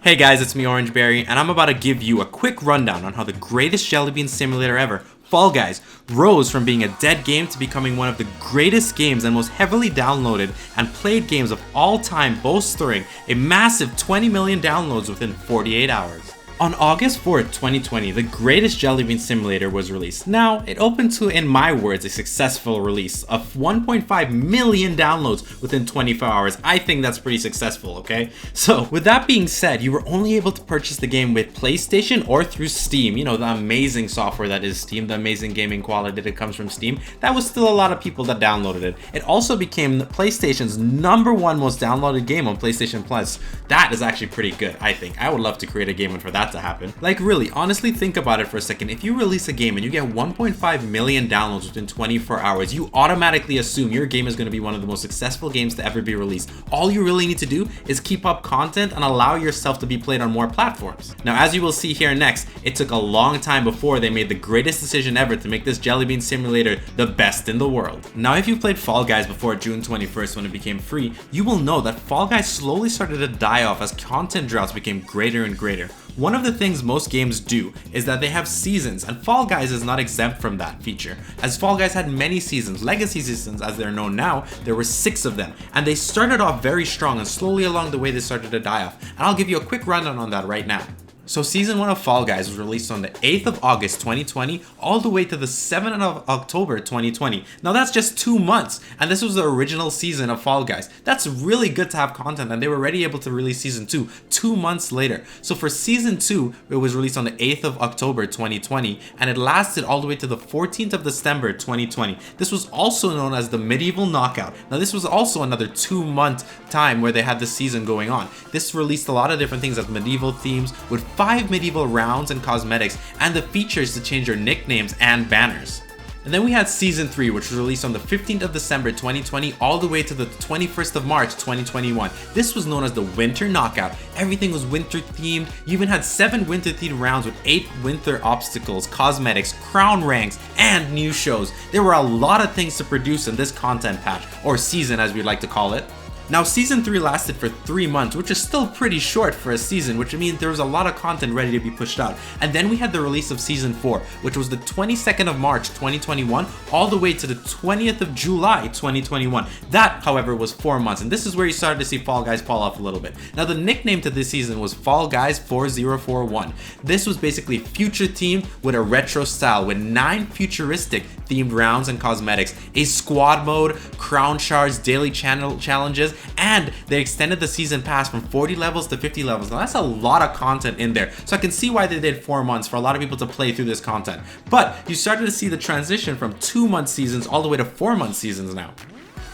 Hey guys, it's me Orangberry, and I'm about to give you a quick rundown on how the greatest jellybean simulator ever, Fall Guys, rose from being a dead game to becoming one of the greatest games and most heavily downloaded and played games of all time, bolstering a massive 20 million downloads within 48 hours. On August 4th, 2020, the greatest jellybean simulator was released. Now, it opened to, in my words, a successful release of 1.5 million downloads within 24 hours. I think that's pretty successful, okay? So, with that being said, you were only able to purchase the game with PlayStation or through Steam. You know, the amazing software that is Steam, the amazing gaming quality that comes from Steam. That was still a lot of people that downloaded it. It also became PlayStation's #1 most downloaded game on PlayStation Plus. That is actually pretty good, I think. I would love to create a game for that to happen. Like really, honestly think about it for a second. If you release a game and you get 1.5 million downloads within 24 hours, you automatically assume your game is going to be one of the most successful games to ever be released. All you really need to do is keep up content and allow yourself to be played on more platforms. Now, as you will see here next, it took a long time before they made the greatest decision ever to make this jellybean simulator the best in the world. Now, if you played Fall Guys before June 21st when it became free, you will know that Fall Guys slowly started to die off as content droughts became greater and greater. One of the things most games do is that they have seasons, and Fall Guys is not exempt from that feature, as Fall Guys had many seasons. Legacy seasons, as they're known now, there were 6 of them, and they started off very strong, and slowly along the way they started to die off, and I'll give you a quick rundown on that right now. So Season 1 of Fall Guys was released on the 8th of August 2020 all the way to the 7th of October 2020. Now that's just 2 months, and this was the original season of Fall Guys. That's really good to have content, and they were already able to release Season 2 2 months later. So for Season 2, it was released on the 8th of October 2020, and it lasted all the way to the 14th of December 2020. This was also known as the Medieval Knockout. Now this was also another 2-month time where they had the season going on. This released a lot of different things as medieval themes with 5 medieval rounds and cosmetics, and the features to change your nicknames and banners. And then we had Season 3, which was released on the 15th of December 2020 all the way to the 21st of March 2021. This was known as the Winter Knockout. Everything was winter themed. You even had 7 winter themed rounds with 8 winter obstacles, cosmetics, crown ranks, and new shows. There were a lot of things to produce in this content patch, or season as we'd like to call it. Now, Season 3 lasted for 3 months, which is still pretty short for a season, which means there was a lot of content ready to be pushed out. And then we had the release of Season 4, which was the 22nd of March 2021, all the way to the 20th of July 2021. That, however, was 4 months, and this is where you started to see Fall Guys fall off a little bit. Now, the nickname to this season was Fall Guys 4041. This was basically future themed with a retro style, with 9 futuristic themed rounds and cosmetics, a squad mode, crown shards, daily channel challenges, and they extended the season pass from 40 levels to 50 levels. Now that's a lot of content in there, so I can see why they did 4 months for a lot of people to play through this content. But you started to see the transition from 2-month seasons all the way to 4-month seasons now.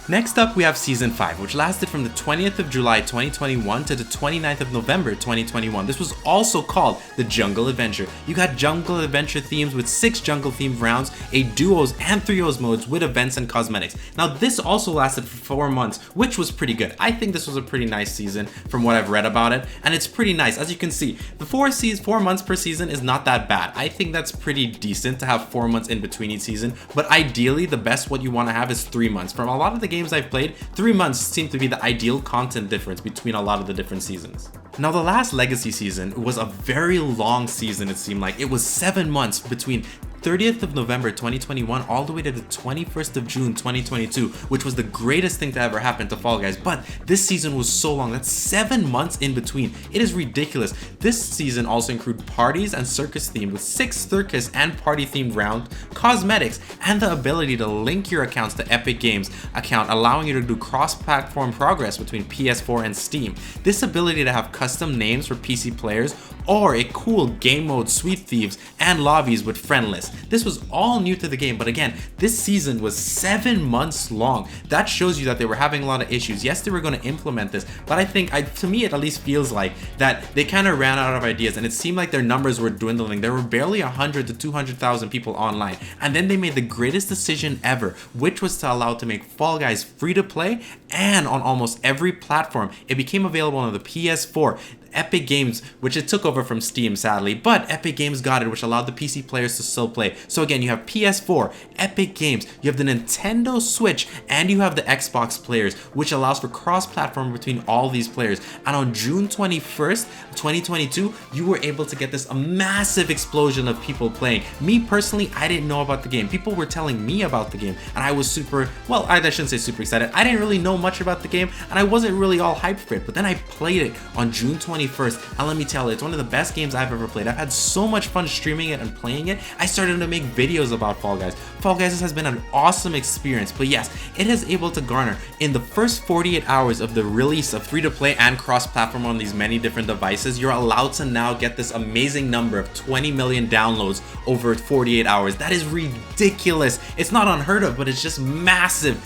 Next up, we have Season 5, which lasted from the 20th of July 2021 to the 29th of November 2021. This was also called the Jungle Adventure. You got Jungle Adventure themes with 6 jungle themed rounds, a duos and trios modes with events and cosmetics. Now this also lasted for 4 months, which was pretty good. I think this was a pretty nice season from what I've read about it, and it's pretty nice. As you can see, the 4 months per season is not that bad. I think that's pretty decent to have 4 months in between each season, but ideally the best what you want to have is 3 months. From a lot of the games I've played, 3 months seemed to be the ideal content difference between a lot of the different seasons. Now, the last Legacy season was a very long season. It seemed like it was 7 months between 30th of November 2021 all the way to the 21st of June 2022, which was the greatest thing to ever happen to Fall Guys. But this season was so long. That's 7 months in between. It is ridiculous. This season also included parties and circus themed with 6 circus and party themed rounds, cosmetics, and the ability to link your accounts to Epic Games account, allowing you to do cross-platform progress between PS4 and Steam. This ability to have custom names for PC players, or a cool game mode Sweet Thieves and lobbies with friend lists. This was all new to the game, but again, this season was 7 months long. That shows you that they were having a lot of issues. Yes, they were going to implement this, but I think, to me, it at least feels like that they kind of ran out of ideas, and it seemed like their numbers were dwindling. There were barely 100 to 200,000 people online, and then they made the greatest decision ever, which was to allow to make Fall Guys free to play and on almost every platform. It became available on the PS4. Epic Games, which it took over from Steam sadly, but Epic Games got it, which allowed the PC players to still play. So again, you have PS4, Epic Games, you have the Nintendo Switch, and you have the Xbox players, which allows for cross-platform between all these players. And on June 21st, 2022, you were able to get this massive explosion of people playing. Me personally, I didn't know about the game. People were telling me about the game, and I was super, well, I shouldn't say super excited. I didn't really know much about the game, and I wasn't really all hyped for it, but then I played it on June 21st, and let me tell you, it's one of the best games I've ever played. I've had so much fun streaming it and playing it. I started to make videos about Fall Guys. Fall Guys has been an awesome experience, but yes, it is able to garner, in the first 48 hours of the release of free-to-play and cross-platform on these many different devices, you're allowed to now get this amazing number of 20 million downloads over 48 hours. That is ridiculous. It's not unheard of, but it's just massive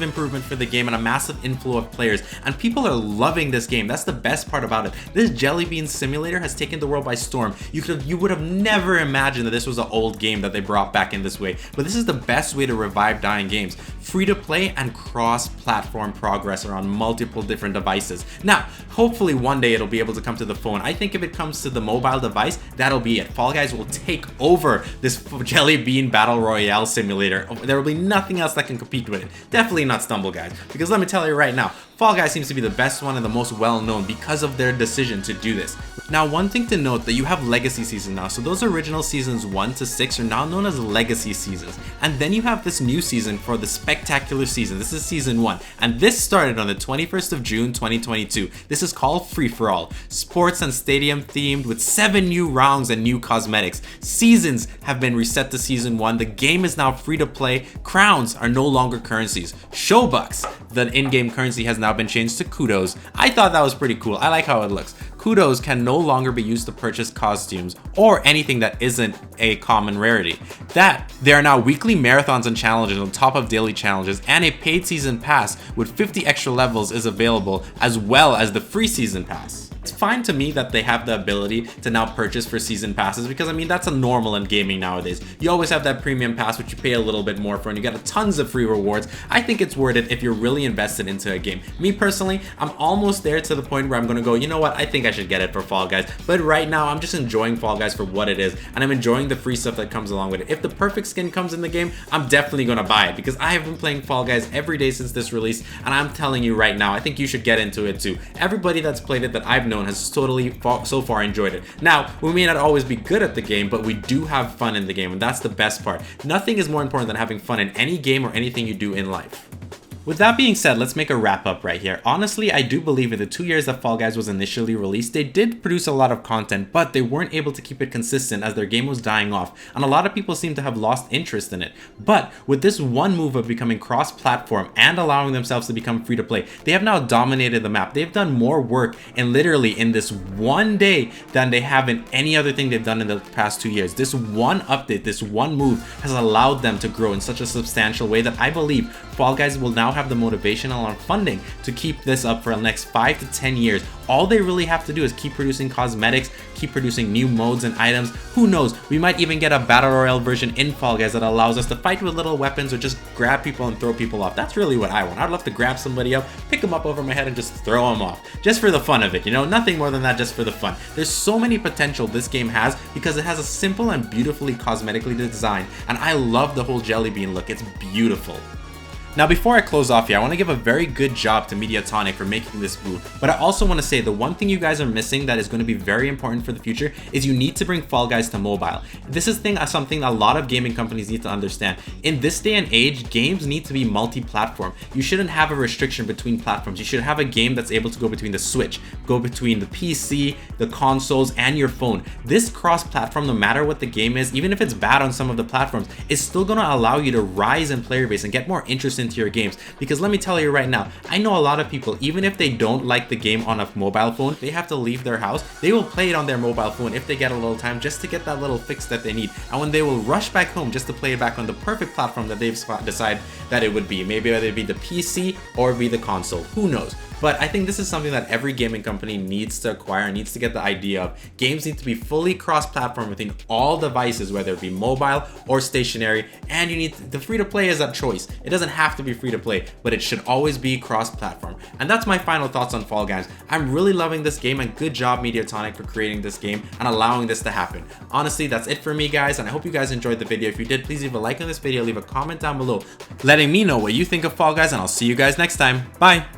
improvement for the game and a massive inflow of players, and people are loving this game. That's the best part about it. This Jelly Bean Simulator has taken the world by storm. You would have never imagined that this was an old game that they brought back in this way, but this is the best way to revive dying games. Free to play and cross-platform progress are on multiple different devices. Now, hopefully one day it'll be able to come to the phone. I think if it comes to the mobile device, that'll be it. Fall Guys will take over this Jelly Bean Battle Royale simulator. There will be nothing else that can compete with it. Definitely not Stumble Guys, because let me tell you right now, Fall Guys seems to be the best one and the most well-known because of their decision to do this. Now, one thing to note that you have legacy seasons now, so those original seasons 1 to 6 are now known as legacy seasons, and then you have this new season for the spectacular season. This is season 1, and this started on the 21st of June 2022. This is called Free For All, sports and stadium themed with 7 new rounds and new cosmetics. Seasons have been reset to season 1. The game is now free to play. Crowns are no longer currencies. Showbucks, the in-game currency, has now been changed to kudos. I thought that was pretty cool. I like how it looks. Kudos can no longer be used to purchase costumes or anything that isn't a common rarity. There are now weekly marathons and challenges on top of daily challenges, and a paid season pass with 50 extra levels is available, as well as the free season pass. It's fine to me that they have the ability to now purchase for season passes, because I mean that's a normal in gaming nowadays. You always have that premium pass which you pay a little bit more for, and you get tons of free rewards. I think it's worth it if you're really invested into a game. Me personally, I'm almost there to the point where I'm gonna go, you know what, I think I should get it for Fall Guys, but right now I'm just enjoying Fall Guys for what it is, and I'm enjoying the free stuff that comes along with it. If the perfect skin comes in the game, I'm definitely gonna buy it, because I have been playing Fall Guys every day since this release, and I'm telling you right now, I think you should get into it too. Everybody that's played it that I've known has totally so far enjoyed it. Now, we may not always be good at the game, but we do have fun in the game, and that's the best part. Nothing is more important than having fun in any game or anything you do in life. With that being said, let's make a wrap up right here. Honestly, I do believe in the 2 years that Fall Guys was initially released, they did produce a lot of content, but they weren't able to keep it consistent as their game was dying off, and a lot of people seem to have lost interest in it. But with this one move of becoming cross-platform and allowing themselves to become free to play, they have now dominated the map. They've done more work and literally in this one day than they have in any other thing they've done in the past 2 years. This one update, this one move has allowed them to grow in such a substantial way that I believe Fall Guys will now have the motivation and funding to keep this up for the next 5 to 10 years. All they really have to do is keep producing cosmetics, keep producing new modes and items. Who knows, we might even get a battle royale version in Fall Guys that allows us to fight with little weapons or just grab people and throw people off. That's really what I want. I'd love to grab somebody up, pick them up over my head and just throw them off. Just for the fun of it, you know, nothing more than that, just for the fun. There's so many potential this game has because it has a simple and beautifully cosmetically designed, and I love the whole jelly bean look. It's beautiful. Now, before I close off here, I want to give a very good job to Mediatonic for making this move, but I also want to say the one thing you guys are missing that is going to be very important for the future is you need to bring Fall Guys to mobile. This is something a lot of gaming companies need to understand. In this day and age, games need to be multi-platform. You shouldn't have a restriction between platforms. You should have a game that's able to go between the Switch, go between the PC, the consoles, and your phone. This cross-platform, no matter what the game is, even if it's bad on some of the platforms, is still going to allow you to rise in player base and get more interest into your games. Because let me tell you right now, I know a lot of people, even if they don't like the game on a mobile phone, they have to leave their house, they will play it on their mobile phone if they get a little time just to get that little fix that they need. And when they will rush back home just to play it back on the perfect platform that they've decided that it would be. Maybe whether it be the PC or be the console, who knows. But I think this is something that every gaming company needs to acquire, needs to get the idea of. Games need to be fully cross-platform within all devices, whether it be mobile or stationary, and you need the free-to-play is a choice. It doesn't have to be free-to-play, but it should always be cross-platform. And that's my final thoughts on Fall Guys. I'm really loving this game, and good job Mediatonic for creating this game and allowing this to happen. Honestly, that's it for me, guys, and I hope you guys enjoyed the video. If you did, please leave a like on this video, leave a comment down below letting me know what you think of Fall Guys, and I'll see you guys next time. Bye!